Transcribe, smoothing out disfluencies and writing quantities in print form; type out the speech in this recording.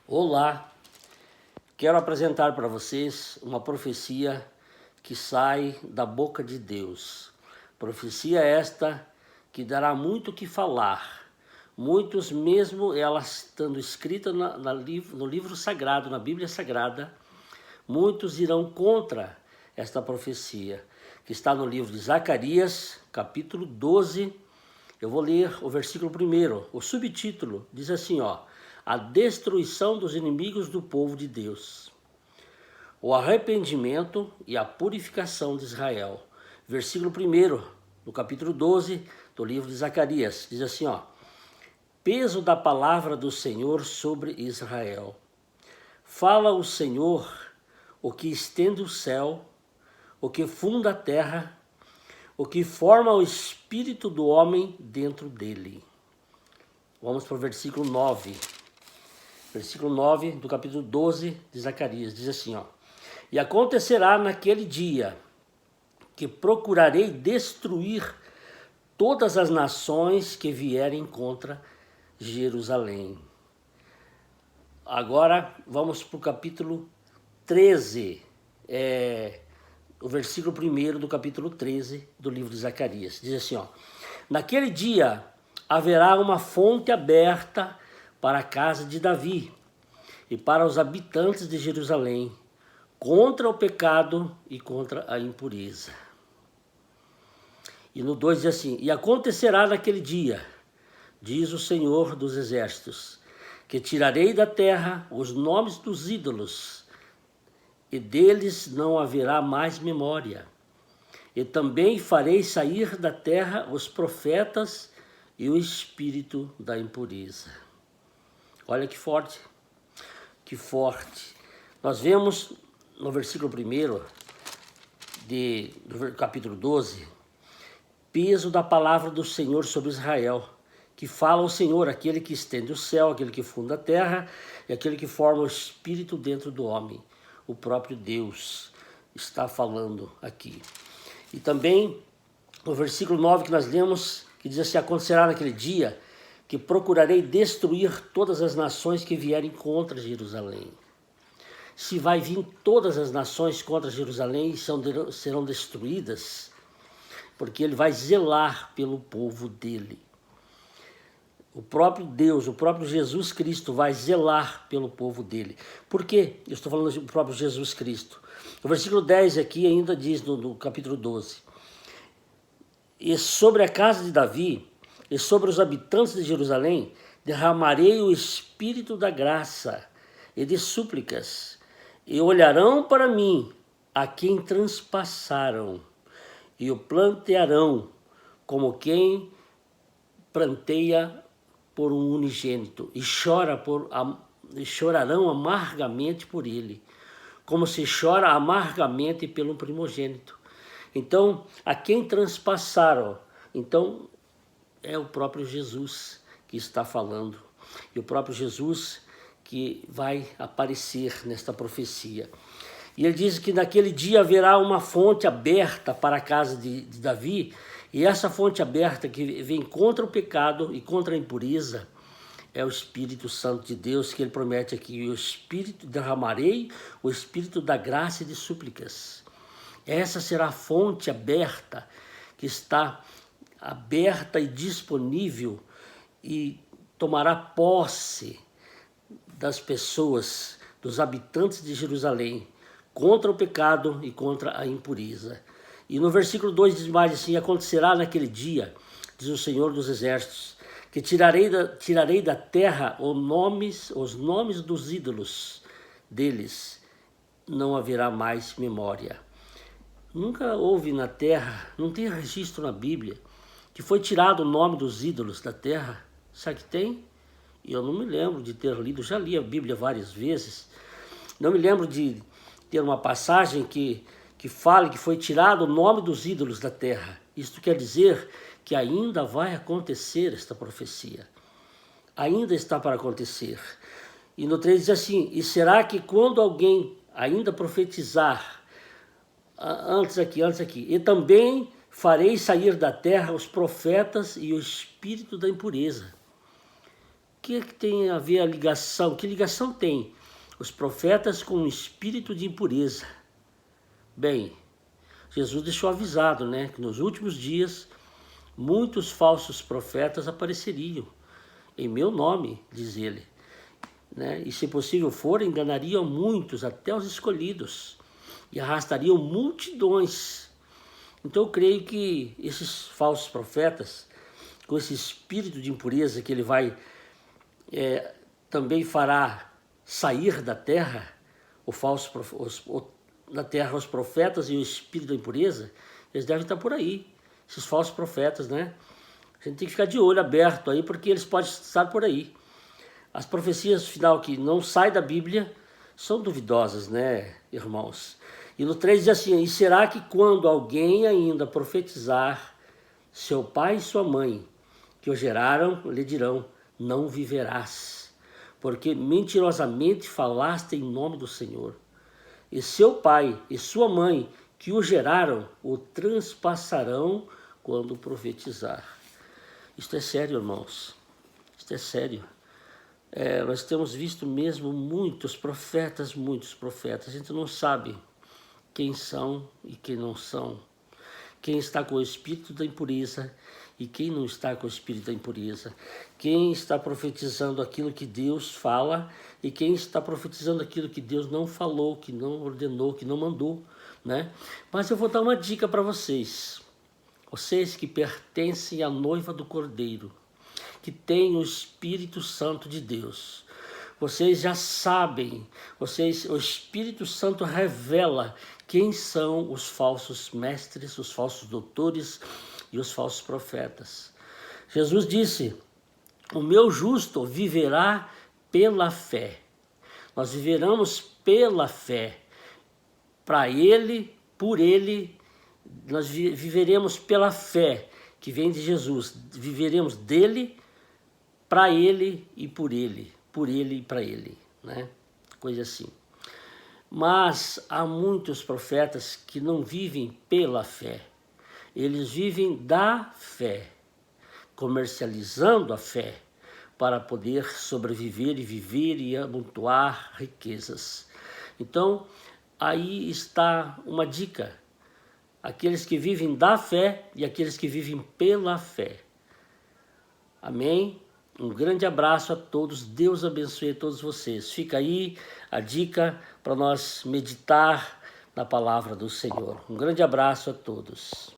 Olá, quero apresentar para vocês uma profecia que sai da boca de Deus. Profecia esta que dará muito o que falar. Muitos, mesmo ela estando escrita no livro sagrado, na Bíblia Sagrada, muitos irão contra esta profecia, que está no livro de Zacarias, capítulo 12. Eu vou ler o versículo 1. O subtítulo diz assim, a destruição dos inimigos do povo de Deus. O arrependimento e a purificação de Israel. Versículo 1, no capítulo 12 do livro de Zacarias, diz assim, peso da palavra do Senhor sobre Israel. Fala o Senhor, o que estende o céu, o que funda a terra, o que forma o espírito do homem dentro dele. Vamos para o versículo 9. Versículo 9 do capítulo 12 de Zacarias, diz assim, E acontecerá naquele dia que procurarei destruir todas as nações que vierem contra Jerusalém. Agora vamos para o capítulo 13, o versículo 1 do capítulo 13 do livro de Zacarias. Diz assim, naquele dia haverá uma fonte aberta para a casa de Davi e para os habitantes de Jerusalém, contra o pecado e contra a impureza. E no 2 diz assim, e acontecerá naquele dia, diz o Senhor dos Exércitos, que tirarei da terra os nomes dos ídolos, e deles não haverá mais memória. E também farei sair da terra os profetas e o espírito da impureza. Olha que forte, que forte. Nós vemos no versículo 1 do capítulo 12, peso da palavra do Senhor sobre Israel, que fala o Senhor, aquele que estende o céu, aquele que funda a terra e aquele que forma o espírito dentro do homem. O próprio Deus está falando aqui. E também no versículo 9 que nós lemos, que diz assim, acontecerá naquele dia que procurarei destruir todas as nações que vierem contra Jerusalém. Se vai vir todas as nações contra Jerusalém, serão destruídas, porque ele vai zelar pelo povo dele. O próprio Deus, o próprio Jesus Cristo vai zelar pelo povo dele. Por quê? Eu estou falando do próprio Jesus Cristo. O versículo 10 aqui ainda diz no capítulo 12. E sobre a casa de Davi e sobre os habitantes de Jerusalém derramarei o espírito da graça e de súplicas, e olharão para mim a quem transpassaram, e o plantearão como quem planteia por um unigênito, e chorarão amargamente por ele, como se chora amargamente pelo primogênito. Então, a quem transpassaram, então é o próprio Jesus que está falando, e o próprio Jesus que vai aparecer nesta profecia. E ele diz que naquele dia haverá uma fonte aberta para a casa de Davi, e essa fonte aberta que vem contra o pecado e contra a impureza é o Espírito Santo de Deus, que ele promete aqui, derramarei o Espírito da graça e de súplicas. Essa será a fonte aberta, que está aberta e disponível, e tomará posse das pessoas, dos habitantes de Jerusalém, contra o pecado e contra a impureza. E no versículo 2 diz mais assim, acontecerá naquele dia, diz o Senhor dos Exércitos, que tirarei da terra os nomes dos ídolos deles, não haverá mais memória. Nunca houve na terra, não tem registro na Bíblia, que foi tirado o nome dos ídolos da terra. Sabe que tem? E eu não me lembro de ter lido, já li a Bíblia várias vezes, não me lembro de ter uma passagem que fale que foi tirado o nome dos ídolos da terra. Isto quer dizer que ainda vai acontecer esta profecia. Ainda está para acontecer. E no 3 diz assim, e será que quando alguém ainda profetizar, antes aqui, e também farei sair da terra os profetas e o espírito da impureza. que é que tem a ver a ligação? Que ligação tem os profetas com o espírito de impureza? Bem, Jesus deixou avisado, né, que nos últimos dias muitos falsos profetas apareceriam em meu nome, diz ele, né? E se possível for, enganariam muitos, até os escolhidos, e arrastariam multidões. Então eu creio que esses falsos profetas, com esse espírito de impureza que ele vai também fará sair da terra da terra os profetas e o espírito da impureza, eles devem estar por aí, esses falsos profetas, né? A gente tem que ficar de olho aberto aí, porque eles podem estar por aí. As profecias final que não saem da Bíblia são duvidosas, né, irmãos? E no 3 diz assim: e será que quando alguém ainda profetizar, seu pai e sua mãe, que o geraram, lhe dirão, não viverás, porque mentirosamente falaste em nome do Senhor. E seu pai e sua mãe, que o geraram, o transpassarão quando profetizar. Isto é sério, irmãos. Isto é sério. Nós temos visto mesmo muitos profetas. A gente não sabe quem são e quem não são. Quem está com o espírito da impureza e quem não está com o espírito da impureza. Quem está profetizando aquilo que Deus fala e quem está profetizando aquilo que Deus não falou, que não ordenou, que não mandou, né? Mas eu vou dar uma dica para vocês. Vocês que pertencem à noiva do Cordeiro, que têm o Espírito Santo de Deus. Vocês já sabem, o Espírito Santo revela quem são os falsos mestres, os falsos doutores e os falsos profetas. Jesus disse: o meu justo viverá pela fé. Nós viveremos pela fé. Para ele, por ele, nós viveremos pela fé que vem de Jesus. Viveremos dele, para ele e por ele e para ele, né? Coisa assim. Mas há muitos profetas que não vivem pela fé. Eles vivem da fé, comercializando a fé para poder sobreviver e viver e amontoar riquezas. Então, aí está uma dica. Aqueles que vivem da fé e aqueles que vivem pela fé. Amém? Um grande abraço a todos, Deus abençoe a todos vocês. Fica aí a dica para nós meditar na palavra do Senhor. Um grande abraço a todos.